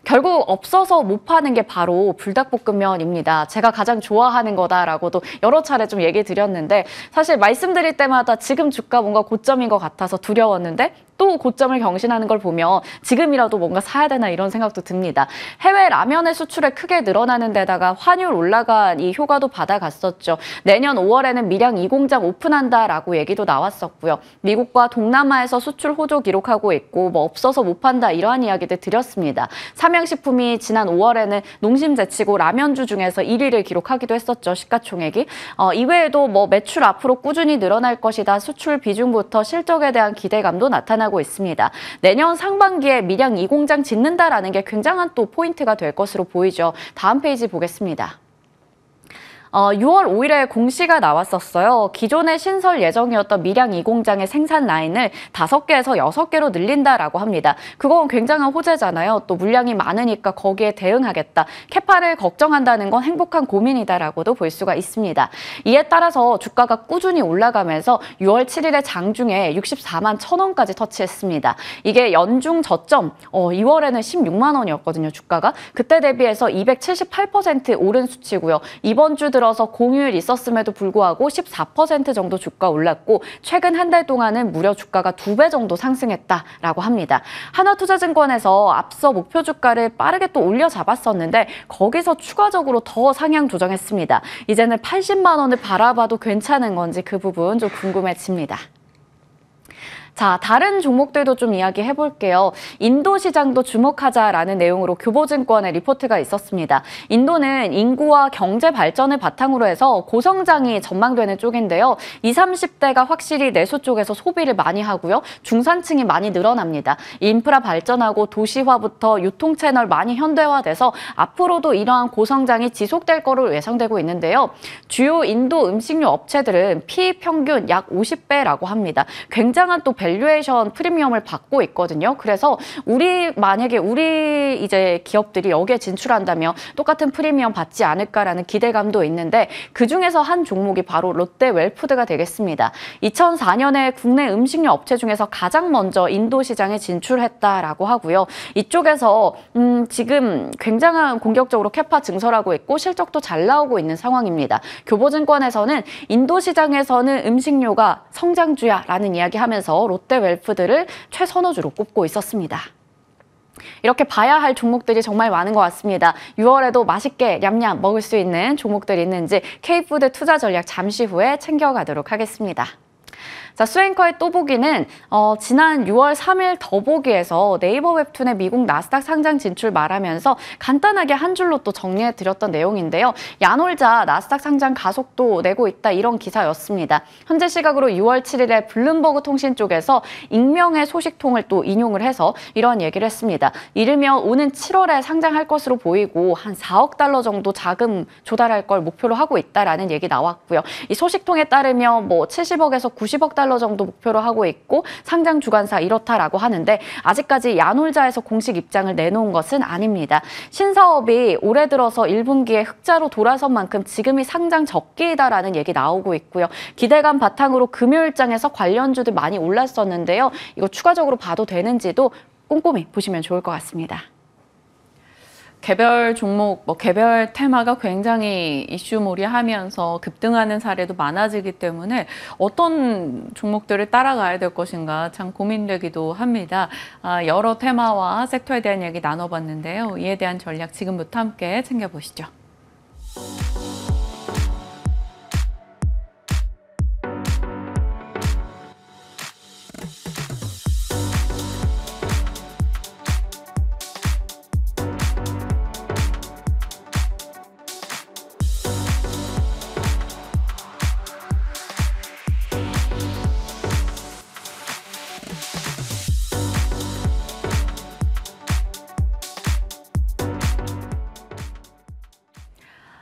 결국 없어서 못 파는 게 바로 불닭볶음면입니다. 제가 가장 좋아하는 거다라고도 여러 차례 좀 얘기 드렸는데 사실 말씀드릴 때마다 지금 주가 뭔가 고점인 것 같아서 두려웠는데 또 고점을 경신하는 걸 보면 지금이라도 뭔가 사야 되나 이런 생각도 듭니다. 해외 라면의 수출에 크게 늘어나는 데다가 환율 올라간 이 효과도 받아갔었죠. 내년 5월에는 밀양 2공장 오픈한다라고 얘기도 나왔었고요. 미국과 동남아에서 수출 호조 기록하고 있고 없어서 못 판다 이러한 이야기들 드렸습니다. 삼양식품이 지난 5월에는 농심 제치고 라면주 중에서 1위를 기록하기도 했었죠. 시가총액이. 이외에도 매출 앞으로 꾸준히 늘어날 것이다. 수출 비중부터 실적에 대한 기대감도 나타나고 나타나고 있습니다. 내년 상반기에 밀양 2공장 짓는다라는 게 굉장한 또 포인트가 될 것으로 보이죠. 다음 페이지 보겠습니다. 6월 5일에 공시가 나왔었어요. 기존에 신설 예정이었던 밀양 2공장의 생산 라인을 5개에서 6개로 늘린다라고 합니다. 그건 굉장한 호재잖아요. 또 물량이 많으니까 거기에 대응하겠다. 캐파를 걱정한다는 건 행복한 고민이다라고도 볼 수가 있습니다. 이에 따라서 주가가 꾸준히 올라가면서 6월 7일에 장중에 64만 1,000원까지 터치했습니다. 이게 연중 저점 2월에는 16만 원이었거든요. 주가가. 그때 대비해서 278% 오른 수치고요. 이번 주 들어서 공휴일 있었음에도 불구하고 14% 정도 주가 올랐고 최근 한 달 동안은 무려 주가가 2배 정도 상승했다라고 합니다. 하나투자증권에서 앞서 목표 주가를 빠르게 또 올려 잡았었는데 거기서 추가적으로 더 상향 조정했습니다. 이제는 80만 원을 바라봐도 괜찮은 건지 그 부분 좀 궁금해집니다. 자, 다른 종목들도 좀 이야기해 볼게요. 인도 시장도 주목하자라는 내용으로 교보증권의 리포트가 있었습니다. 인도는 인구와 경제 발전을 바탕으로 해서 고성장이 전망되는 쪽인데요. 20, 30대가 확실히 내수 쪽에서 소비를 많이 하고요. 중산층이 많이 늘어납니다. 인프라 발전하고 도시화부터 유통 채널 많이 현대화돼서 앞으로도 이러한 고성장이 지속될 거로 예상되고 있는데요. 주요 인도 음식료 업체들은 PE 평균 약 50배라고 합니다. 굉장한 또 밸류에이션 프리미엄을 받고 있거든요. 그래서 만약에 우리 이제 기업들이 여기에 진출한다면 똑같은 프리미엄 받지 않을까라는 기대감도 있는데 그중에서 한 종목이 바로 롯데웰푸드가 되겠습니다. 2004년에 국내 음식료 업체 중에서 가장 먼저 인도 시장에 진출했다라고 하고요. 이쪽에서 지금 굉장한 공격적으로 캐파 증설하고 있고 실적도 잘 나오고 있는 상황입니다. 교보증권에서는 인도 시장에서는 음식료가 성장주야라는 이야기하면서 롯데웰푸드를 최선호주로 꼽고 있었습니다. 이렇게 봐야 할 종목들이 정말 많은 것 같습니다. 6월에도 맛있게 냠냠 먹을 수 있는 종목들이 있는지 K푸드 투자 전략 잠시 후에 챙겨가도록 하겠습니다. 자, 수앵커의 또 보기는 지난 6월 3일 더보기에서 네이버 웹툰의 미국 나스닥 상장 진출 말하면서 간단하게 한 줄로 또 정리해드렸던 내용인데요. 야놀자 나스닥 상장 가속도 내고 있다 이런 기사였습니다. 현재 시각으로 6월 7일에 블룸버그 통신 쪽에서 익명의 소식통을 또 인용을 해서 이러한 얘기를 했습니다. 이르면 오는 7월에 상장할 것으로 보이고 한 4억 달러 정도 자금 조달할 걸 목표로 하고 있다라는 얘기 나왔고요. 이 소식통에 따르면 뭐 70억에서 90억 달러 정도 목표로 하고 있고 상장 주관사 이렇다라고 하는데 아직까지 야놀자에서 공식 입장을 내놓은 것은 아닙니다. 신사업이 올해 들어서 1분기에 흑자로 돌아선 만큼 지금이 상장 적기이다라는 얘기 나오고 있고요. 기대감 바탕으로 금요일장에서 관련주들 많이 올랐었는데요. 이거 추가적으로 봐도 되는지도 꼼꼼히 보시면 좋을 것 같습니다. 개별 종목, 개별 테마가 굉장히 이슈몰이하면서 급등하는 사례도 많아지기 때문에 어떤 종목들을 따라가야 될 것인가 참 고민되기도 합니다. 여러 테마와 섹터에 대한 얘기 나눠봤는데요. 이에 대한 전략 지금부터 함께 챙겨보시죠.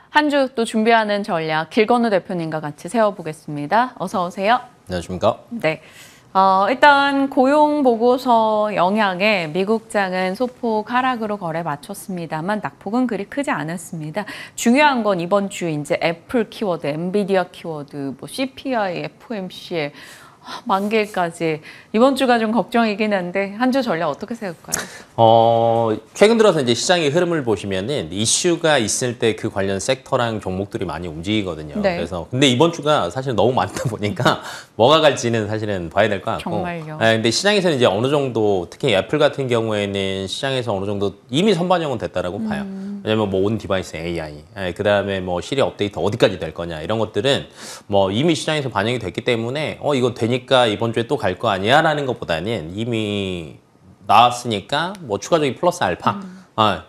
한 주 또 준비하는 전략 길건우 대표님과 같이 세워보겠습니다. 어서 오세요. 안녕하십니까? 네. 일단 고용 보고서 영향에 미국장은 소폭 하락으로 거래 마쳤습니다만 낙폭은 그리 크지 않았습니다. 중요한 건 이번 주 이제 애플 키워드, 엔비디아 키워드, CPI, FOMC 만기일까지 이번 주가 좀 걱정이긴 한데 한 주 전략 어떻게 세울까요? 최근 들어서 이제 시장의 흐름을 보시면은 이슈가 있을 때 그 관련 섹터랑 종목들이 많이 움직이거든요. 네. 그래서 근데 이번 주가 사실 너무 많다 보니까 뭐가 갈지는 사실은 봐야 될 것 같고. 정말요. 근데 시장에서는 이제 어느 정도 특히 애플 같은 경우에는 시장에서 어느 정도 이미 선반영은 됐다라고 봐요. 왜냐면 뭐 온 디바이스 AI, 그다음에 뭐 시리 업데이트 어디까지 될 거냐 이런 것들은 뭐 이미 시장에서 반영이 됐기 때문에 이거 되니까 이번 주에 또 갈 거 아니야라는 것보다는 이미 나왔으니까 뭐 추가적인 플러스 알파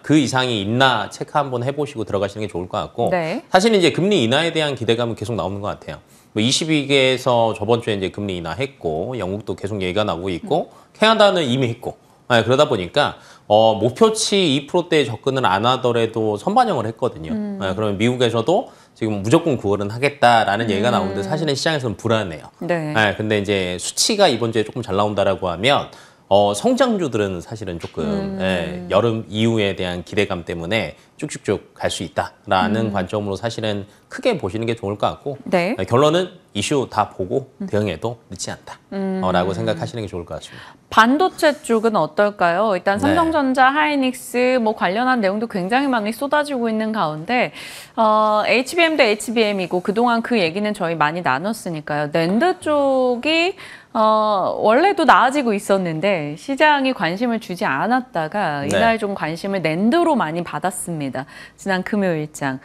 그 이상이 있나 체크 한번 해보시고 들어가시는 게 좋을 것 같고 네. 사실 이제 금리 인하에 대한 기대감은 계속 나오는 것 같아요. 뭐 22개에서 저번 주에 이제 금리 인하했고 영국도 계속 얘기가 나오고 있고 캐나다는 이미 했고 그러다 보니까 목표치 2%대에 접근을 안 하더라도 선반영을 했거든요. 그러면 미국에서도 지금 무조건 9월은 하겠다라는 얘기가 나오는데 사실은 시장에서는 불안해요. 네. 근데 이제 수치가 이번 주에 조금 잘 나온다라고 하면 성장주들은 사실은 조금 여름 이후에 대한 기대감 때문에 쭉쭉쭉 갈 수 있다라는 관점으로 사실은 크게 보시는 게 좋을 것 같고 네. 결론은 이슈 다 보고 대응해도 늦지 않다라고 생각하시는 게 좋을 것 같습니다. 반도체 쪽은 어떨까요? 일단 네. 삼성전자, 하이닉스 뭐 관련한 내용도 굉장히 많이 쏟아지고 있는 가운데 HBM도 HBM이고 그동안 그 얘기는 저희 많이 나눴으니까요. 낸드 쪽이 원래도 나아지고 있었는데 시장이 관심을 주지 않았다가 네. 이날 좀 관심을 낸드로 많이 받았습니다. 지난 금요일장.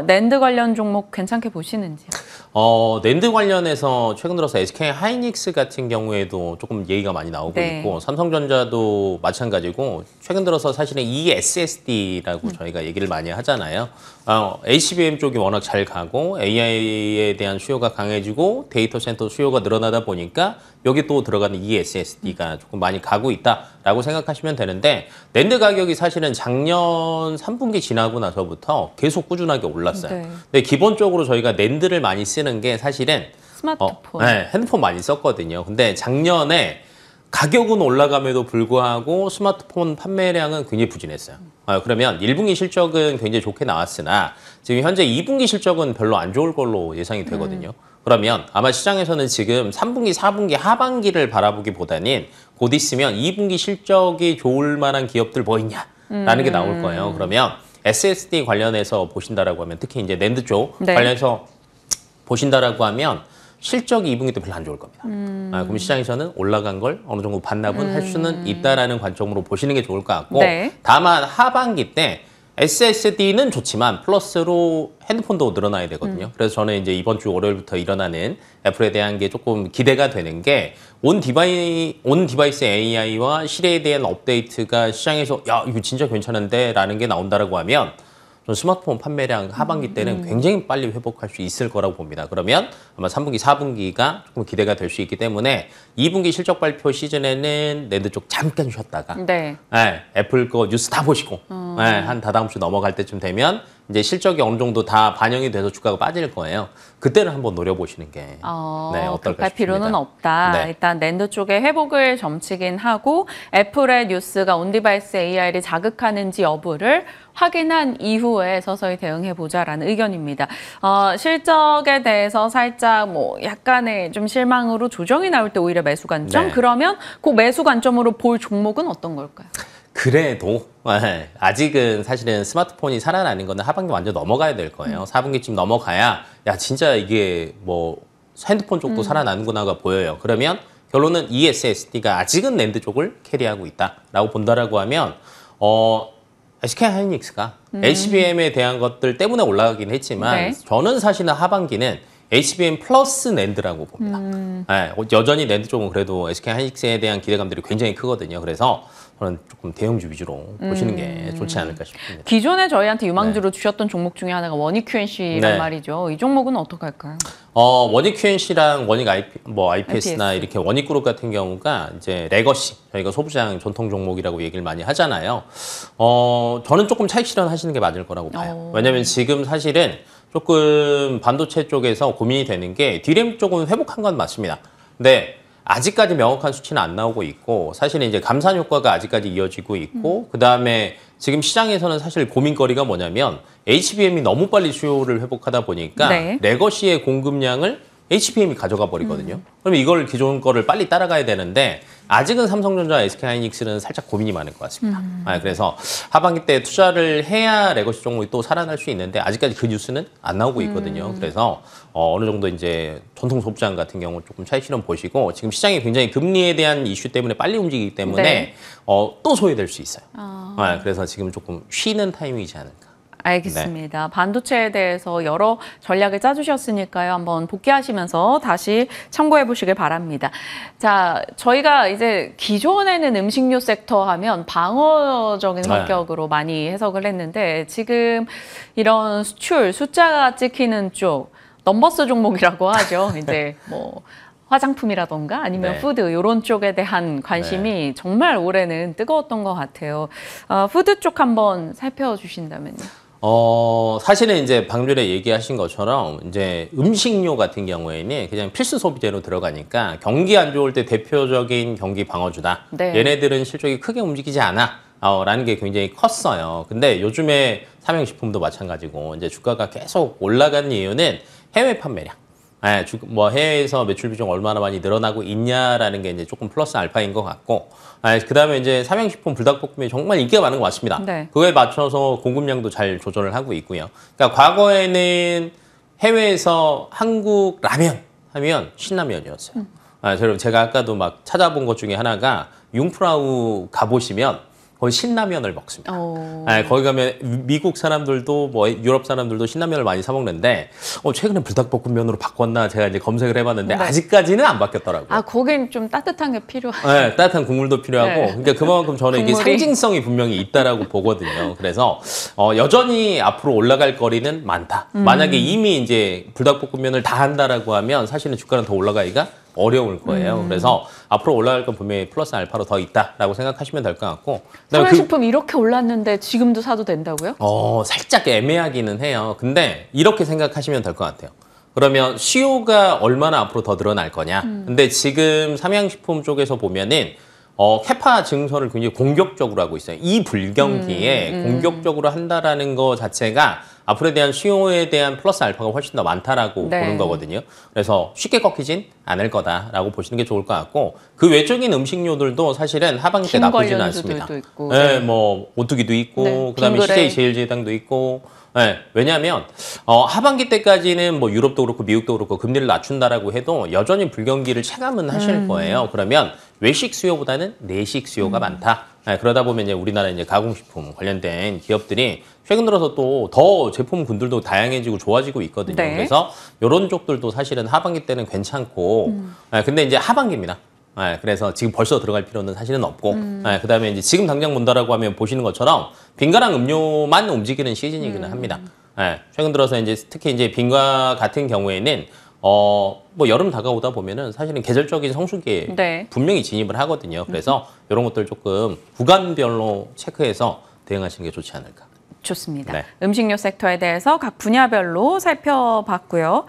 낸드 관련 종목 괜찮게 보시는지요? 낸드 관련해서 최근 들어서 SK 하이닉스 같은 경우에도 조금 얘기가 많이 나오고 네. 있고 삼성전자도 마찬가지고 최근 들어서 사실은 ESSD라고 저희가 얘기를 많이 하잖아요. HBM 쪽이 워낙 잘 가고 AI에 대한 수요가 강해지고 데이터 센터 수요가 늘어나다 보니까 여기 또 들어가는 ESSD가 조금 많이 가고 있다라고 생각하시면 되는데 낸드 가격이 사실은 작년 3분기 지나고 나서부터 계속 꾸준하게 올랐어요. 네. 근데 기본적으로 저희가 낸드를 많이 쓰는 게 사실은 스마트폰. 핸드폰 많이 썼거든요. 근데 작년에 가격은 올라감에도 불구하고 스마트폰 판매량은 굉장히 부진했어요. 그러면 1분기 실적은 굉장히 좋게 나왔으나 지금 현재 2분기 실적은 별로 안 좋을 걸로 예상이 되거든요. 그러면 아마 시장에서는 지금 3분기, 4분기 하반기를 바라보기보다는 곧 있으면 2분기 실적이 좋을 만한 기업들 뭐 있냐라는 게 나올 거예요. 그러면 SSD 관련해서 보신다라고 하면 특히 이제 낸드 쪽 네. 관련해서 보신다라고 하면 실적이 2분기 때 별로 안 좋을 겁니다. 그럼 시장에서는 올라간 걸 어느 정도 반납은 할 수는 있다라는 관점으로 보시는 게 좋을 것 같고 네. 다만 하반기 때 SSD는 좋지만 플러스로 핸드폰도 늘어나야 되거든요. 그래서 저는 이제 이번 주 월요일부터 일어나는 애플에 대한 게 조금 기대가 되는 게 온 디바이스 AI와 실내에 대한 업데이트가 시장에서 야 이거 진짜 괜찮은데 라는 게 나온다라고 하면 저는 스마트폰 판매량 하반기 때는 굉장히 빨리 회복할 수 있을 거라고 봅니다. 그러면 아마 3분기, 4분기가 조금 기대가 될 수 있기 때문에 2분기 실적 발표 시즌에는 낸드 쪽 잠깐 쉬었다가 네. 애플 거 뉴스 다 보시고 한 다다음 주 넘어갈 때쯤 되면 이제 실적이 어느 정도 다 반영이 돼서 주가가 빠질 거예요. 그때는 한번 노려보시는 게 어떨까 급할 싶습니다. 필요는 없다. 네. 일단 낸드 쪽에 회복을 점치긴 하고 애플의 뉴스가 온디바이스 AI를 자극하는지 여부를 확인한 이후에 서서히 대응해보자라는 의견입니다. 실적에 대해서 살짝 뭐 약간의 좀 실망으로 조정이 나올 때 오히려 매수 관점? 네. 그러면 그 매수 관점으로 볼 종목은 어떤 걸까요? 그래도 아직은 사실은 스마트폰이 살아나는 거는 하반기 완전 넘어가야 될 거예요. 4분기쯤 넘어가야 야 진짜 이게 뭐 핸드폰 쪽도 살아나는구나가 보여요. 그러면 결론은 ESSD가 아직은 낸드 쪽을 캐리하고 있다라고 본다라고 하면 SK 하이닉스가 HBM에 대한 것들 때문에 올라가긴 했지만 네. 저는 사실은 하반기는 HBM 플러스 낸드라고 봅니다. 여전히 낸드 쪽은 그래도 SK 하이닉스에 대한 기대감들이 굉장히 크거든요. 그래서 저는 조금 대형주 위주로 보시는 게 좋지 않을까 싶습니다. 기존에 저희한테 유망주로 주셨던 종목 중에 하나가 원익 QNC란 네. 말이죠. 이 종목은 어떻게 할까요? 원익 QNC랑 원익 IPS나 IPS. 이렇게 원익 그룹 같은 경우가 이제 레거시, 저희가 소부장 전통 종목이라고 얘기를 많이 하잖아요. 저는 조금 차익 실현하시는 게 맞을 거라고 봐요. 왜냐면 지금 사실은 조금 반도체 쪽에서 고민이 되는 게 디램 쪽은 회복한 건 맞습니다. 근데 아직까지 명확한 수치는 안 나오고 있고 사실은 이제 감산 효과가 아직까지 이어지고 있고 그다음에 지금 시장에서는 사실 고민거리가 뭐냐면 HBM이 너무 빨리 수요를 회복하다 보니까 네. 레거시의 공급량을 HBM이 가져가 버리거든요. 그러면 이걸 기존 거를 빨리 따라가야 되는데 아직은 삼성전자, SK하이닉스는 살짝 고민이 많을 것 같습니다. 그래서 하반기 때 투자를 해야 레거시 종목이 또 살아날 수 있는데 아직까지 그 뉴스는 안 나오고 있거든요. 그래서 어느 정도 이제 전통 소부장 같은 경우 조금 차익 실현 보시고 지금 시장이 굉장히 금리에 대한 이슈 때문에 빨리 움직이기 때문에 네. 또 소외될 수 있어요. 그래서 지금 조금 쉬는 타이밍이지 않을까. 알겠습니다. 반도체에 대해서 여러 전략을 짜주셨으니까요. 한번 복귀하시면서 다시 참고해 보시길 바랍니다. 자, 저희가 이제 기존에는 음식료 섹터 하면 방어적인 성격으로 많이 해석을 했는데 지금 이런 수출, 숫자가 찍히는 쪽 넘버스 종목이라고 하죠. 이제 뭐 화장품이라던가 아니면 네. 푸드 이런 쪽에 대한 관심이 정말 올해는 뜨거웠던 것 같아요. 푸드 쪽 한번 살펴주신다면요. 사실은 이제 방금 전에 얘기하신 것처럼 이제 음식료 같은 경우에는 그냥 필수 소비재로 들어가니까 경기 안 좋을 때 대표적인 경기 방어주다. 네. 얘네들은 실적이 크게 움직이지 않아. 라는 게 굉장히 컸어요. 근데 요즘에 삼양식품도 마찬가지고 이제 주가가 계속 올라간 이유는 해외 판매량. 뭐 해외에서 매출 비중 얼마나 많이 늘어나고 있냐라는 게 이제 조금 플러스 알파인 것 같고, 그다음에 이제 삼양식품 불닭볶음면이 정말 인기가 많은 것 같습니다. 네. 그거에 맞춰서 공급량도 잘 조절을 하고 있고요. 그러니까 과거에는 해외에서 한국 라면 하면 신라면이었어요. 제가 아까도 막 찾아본 것 중에 하나가 융프라우 가보시면 거의 신라면을 먹습니다. 거기 가면 미국 사람들도 뭐 유럽 사람들도 신라면을 많이 사 먹는데 최근에 불닭볶음면으로 바꿨나 제가 이제 검색을 해봤는데 네. 아직까지는 아직까지는 안 바뀌었더라고요. 거긴 좀 따뜻한 게 필요하죠. 네, 따뜻한 국물도 필요하고, 네. 그러니까 그만큼 저는 이게 국물이. 상징성이 분명히 있다라고 보거든요. 그래서 여전히 앞으로 올라갈 거리는 많다. 만약에 이미 이제 불닭볶음면을 다 한다라고 하면 사실은 주가는 더 올라가기가 어려울 거예요. 그래서 앞으로 올라갈 건 분명히 플러스 알파로 더 있다라고 생각하시면 될 것 같고. 그다음에 삼양식품 이렇게 올랐는데 지금도 사도 된다고요? 살짝 애매하기는 해요. 근데 이렇게 생각하시면 될 것 같아요. 그러면 수요가 얼마나 앞으로 더 늘어날 거냐. 근데 지금 삼양식품 쪽에서 보면은 캐파 증설을 굉장히 공격적으로 하고 있어요. 이 불경기에 공격적으로 한다라는 거 자체가 앞으로에 대한 수요에 대한 플러스 알파가 훨씬 더 많다라고 네. 보는 거거든요. 그래서 쉽게 꺾이진 않을 거다라고 보시는 게 좋을 것 같고, 그 외적인 음식료들도 사실은 하반기 때 김 나쁘지는 관련주들도 않습니다. 있고. 네, 뭐 오뚜기도 있고, 네, 그다음에 빙그레. CJ 제일제당도 있고. 네, 왜냐하면 하반기 때까지는 뭐 유럽도 그렇고 미국도 그렇고 금리를 낮춘다라고 해도 여전히 불경기를 체감은 하실 거예요. 그러면 외식 수요보다는 내식 수요가 많다. 그러다 보면 이제 우리나라 이제 가공식품 관련된 기업들이 최근 들어서 또 더 제품군들도 다양해지고 좋아지고 있거든요. 네. 그래서 이런 쪽들도 사실은 하반기 때는 괜찮고, 근데 이제 하반기입니다. 그래서 지금 벌써 들어갈 필요는 사실은 없고, 그다음에 이제 지금 당장 본다라고 하면 보시는 것처럼 빙과랑 음료만 움직이는 시즌이기는 합니다. 최근 들어서 이제 특히 이제 빙과 같은 경우에는 뭐 여름 다가오다 보면은 사실은 계절적인 성수기에 네. 분명히 진입을 하거든요. 그래서 이런 것들 조금 구간별로 체크해서 대응하시는 게 좋지 않을까. 좋습니다. 네. 음식료 섹터에 대해서 각 분야별로 살펴봤고요.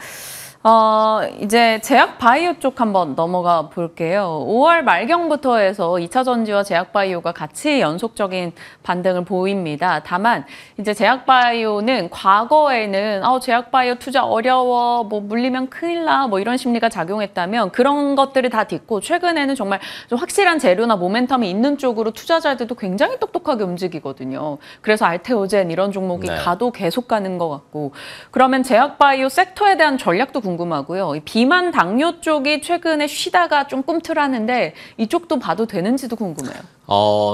이제 제약 바이오 쪽 한번 넘어가 볼게요. 5월 말경부터 해서 2차 전지와 제약 바이오가 같이 연속적인 반등을 보입니다. 다만 이제 제약 바이오는 과거에는 제약 바이오 투자 어려워, 뭐 물리면 큰일 나, 뭐 이런 심리가 작용했다면 그런 것들을 다 딛고 최근에는 정말 좀 확실한 재료나 모멘텀이 있는 쪽으로 투자자들도 굉장히 똑똑하게 움직이거든요. 그래서 알테오젠 이런 종목이 네. 가도 계속 가는 것 같고, 그러면 제약 바이오 섹터에 대한 전략도 궁금하고요. 이 비만 당뇨 쪽이 최근에 쉬다가 좀 꿈틀하는데 이쪽도 봐도 되는지도 궁금해요.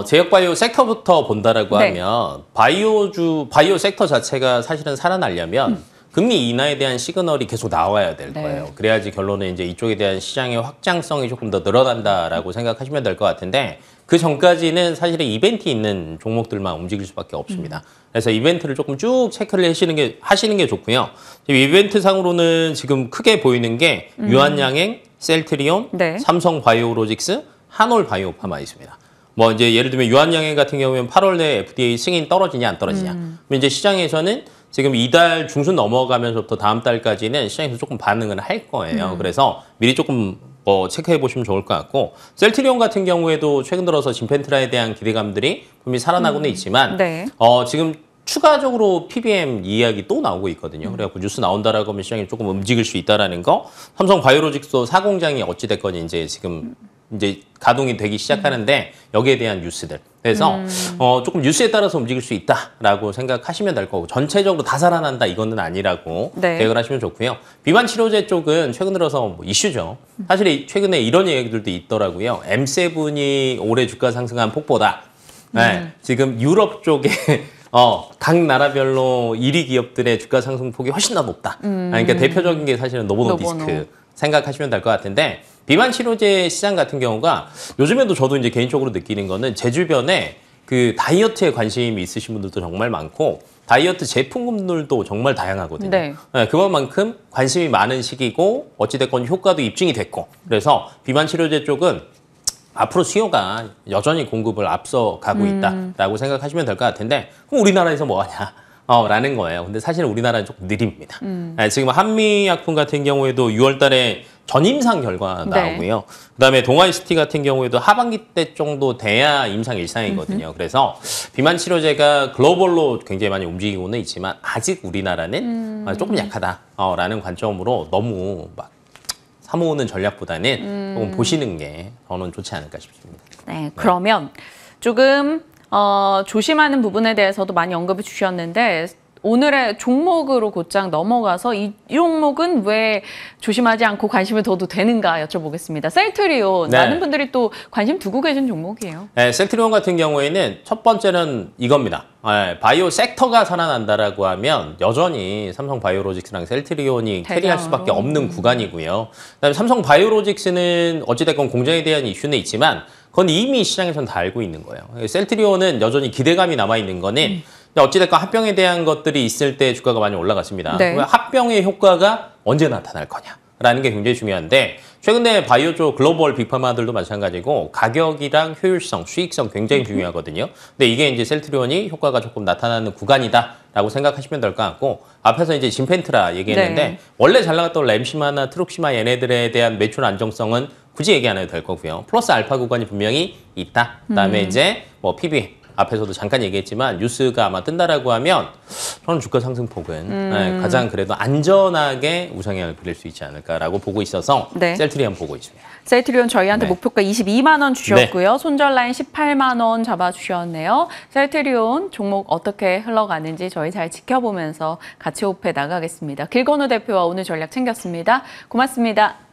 제약바이오 섹터부터 본다라고 네. 하면 바이오 섹터 자체가 사실은 살아나려면 금리 인하에 대한 시그널이 계속 나와야 될 네. 거예요. 그래야지 결론은 이제 이쪽에 대한 시장의 확장성이 조금 더 늘어난다라고 생각하시면 될 것 같은데, 그 전까지는 사실은 이벤트 있는 종목들만 움직일 수밖에 없습니다. 그래서 이벤트를 조금 쭉 체크를 하시는 게 좋고요. 이벤트 상으로는 지금 크게 보이는 게 유한양행, 셀트리온, 네. 삼성바이오로직스, 한올바이오파마 있습니다. 뭐 이제 예를 들면 유한양행 같은 경우는 8월 내에 FDA 승인 떨어지냐 안 떨어지냐. 그럼 이제 시장에서는 지금 이달 중순 넘어가면서부터 다음 달까지는 시장에서 조금 반응을 할 거예요. 그래서 미리 조금 체크해 보시면 좋을 것 같고, 셀트리온 같은 경우에도 최근 들어서 진펜트라에 대한 기대감들이 분명히 살아나고는 있지만 네. 지금 추가적으로 PBM 이야기 또 나오고 있거든요. 그래갖고 뉴스 나온다라고 하면 시장이 조금 움직일 수 있다라는 거. 삼성 바이오로직스 사공장이 어찌 됐건 이제 지금 이제 가동이 되기 시작하는데 여기에 대한 뉴스들. 그래서 조금 뉴스에 따라서 움직일 수 있다라고 생각하시면 될 거고, 전체적으로 다 살아난다 이거는 아니라고 네. 계획을 하시면 좋고요. 비만 치료제 쪽은 최근 들어서 뭐 이슈죠. 사실 최근에 이런 얘기들도 있더라고요. M7이 올해 주가 상승한 폭보다 네, 지금 유럽 쪽에 각 나라별로 1위 기업들의 주가 상승폭이 훨씬 더 높다. 그러니까 대표적인 게 사실은 노보노디스크 생각하시면 될 것 같은데, 비만 치료제 시장 같은 경우가 요즘에도 저도 이제 개인적으로 느끼는 거는 제 주변에 그 다이어트에 관심이 있으신 분들도 정말 많고 다이어트 제품군들도 정말 다양하거든요. 네. 네, 그만큼 관심이 많은 시기고 어찌됐건 효과도 입증이 됐고 그래서 비만 치료제 쪽은 앞으로 수요가 여전히 공급을 앞서가고 있다라고 생각하시면 될 것 같은데 그럼 우리나라에서 뭐 하냐? 라는 거예요. 근데 사실 우리나라는 조금 느립니다. 네, 지금 한미약품 같은 경우에도 6월 달에 전임상 결과 나오고요. 그다음에 동아이스티 같은 경우에도 하반기 때 정도 돼야 임상 일상이거든요. 그래서 비만 치료제가 글로벌로 굉장히 많이 움직이고는 있지만 아직 우리나라는 조금 약하다라는 관점으로 너무 막 사모으는 전략보다는 조금 보시는 게 저는 좋지 않을까 싶습니다. 네, 그러면 조금 조심하는 부분에 대해서도 많이 언급을 주셨는데 오늘의 종목으로 곧장 넘어가서 이 종목은 왜 조심하지 않고 관심을 둬도 되는가 여쭤보겠습니다. 셀트리온, 네. 많은 분들이 또 관심 두고 계신 종목이에요. 네, 셀트리온 같은 경우에는 첫 번째는 이겁니다. 바이오 섹터가 살아난다라고 하면 여전히 삼성 바이오로직스랑 셀트리온이 캐리할 수밖에 없는 구간이고요. 그다음에 삼성 바이오로직스는 어찌됐건 공정에 대한 이슈는 있지만 그건 이미 시장에서는 다 알고 있는 거예요. 셀트리온은 여전히 기대감이 남아있는 거는 어찌됐건 합병에 대한 것들이 있을 때 주가가 많이 올라갔습니다. 네. 그러면 합병의 효과가 언제 나타날 거냐라는 게 굉장히 중요한데 최근에 바이오 쪽 글로벌 빅파마들도 마찬가지고 가격이랑 효율성, 수익성 굉장히 중요하거든요. 근데 이게 이제 셀트리온이 효과가 조금 나타나는 구간이다라고 생각하시면 될 것 같고 앞에서 이제 진펜트라 얘기했는데 네. 원래 잘 나갔던 램시마나 트룩시마 얘네들에 대한 매출 안정성은 굳이 얘기 안 해도 될 거고요. 플러스 알파 구간이 분명히 있다. 그다음에 이제 뭐 PB 앞에서도 잠깐 얘기했지만 뉴스가 아마 뜬다라고 하면 저는 주가 상승폭은 가장 그래도 안전하게 우상향을 그릴 수 있지 않을까라고 보고 있어서 네. 셀트리온 보고 있습니다. 셀트리온 저희한테 네. 목표가 22만 원 주셨고요. 손절 라인 18만 원 잡아주셨네요. 셀트리온 종목 어떻게 흘러가는지 저희 잘 지켜보면서 같이 호흡해 나가겠습니다. 길건우 대표와 오늘 전략 챙겼습니다. 고맙습니다.